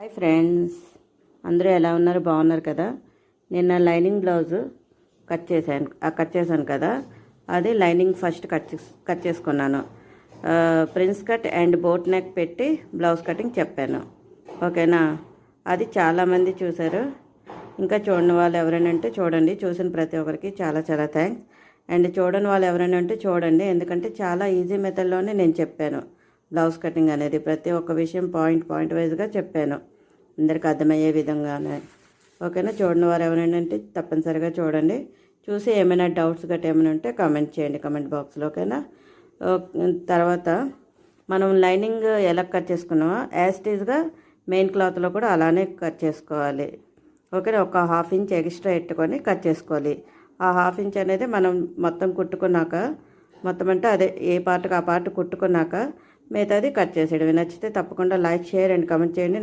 Hi friends, అందరూ ఎలా ఉన్నారు? బాగున్నారు కదా? నిన్న లైనింగ్ బ్లౌజ్ కట్ చేశాను కదా, అది లైనింగ్ ఫస్ట్ కట్ చేసుకున్నాను. Prince cut and boat neck పెట్టి బ్లౌజ్ కటింగ్ చెప్పాను. ఓకేనా? అది చాలామంది చూశారు. ఇంకా చూడని వాళ్ళు ఎవరైనా ఉంటే చూడండి. చూసిన ప్రతి ఒక్కరికి చాలా చాలా థ్యాంక్స్. అండ్ చూడని వాళ్ళు ఎవరైనా ఉంటే చూడండి, ఎందుకంటే చాలా ఈజీ మెథడ్లోనే నేను చెప్పాను. బ్లౌజ్ కటింగ్ అనేది ప్రతి ఒక్క విషయం పాయింట్ వైజ్గా చెప్పాను, అందరికి అర్థమయ్యే విధంగానే. ఓకేనా? చూడని వారు ఎవరైనా ఉంటే తప్పనిసరిగా చూడండి. చూసి ఏమైనా డౌట్స్ గట్రా ఏమైనా ఉంటే కామెంట్ చేయండి కామెంట్ బాక్స్లో. ఓకేనా? తర్వాత మనం లైనింగ్ ఎలా కట్ చేసుకున్నామో యాస్టీజ్గా మెయిన్ క్లాత్లో కూడా అలానే కట్ చేసుకోవాలి. ఓకేనా? ఒక 1/2 ఇంచ్ ఎక్స్ట్రా పెట్టుకొని కట్ చేసుకోవాలి. ఆ 1/2 ఇంచ్ అనేది మనం మొత్తం కుట్టుకున్నాక, మొత్తం అంటే అదే ఏ పార్ట్కి ఆ పార్ట్ కుట్టుకున్నాక మిగతాది కట్ చేసేయడం. నచ్చితే తప్పకుండా లైక్, షేర్ అండ్ కామెంట్ చేయండి.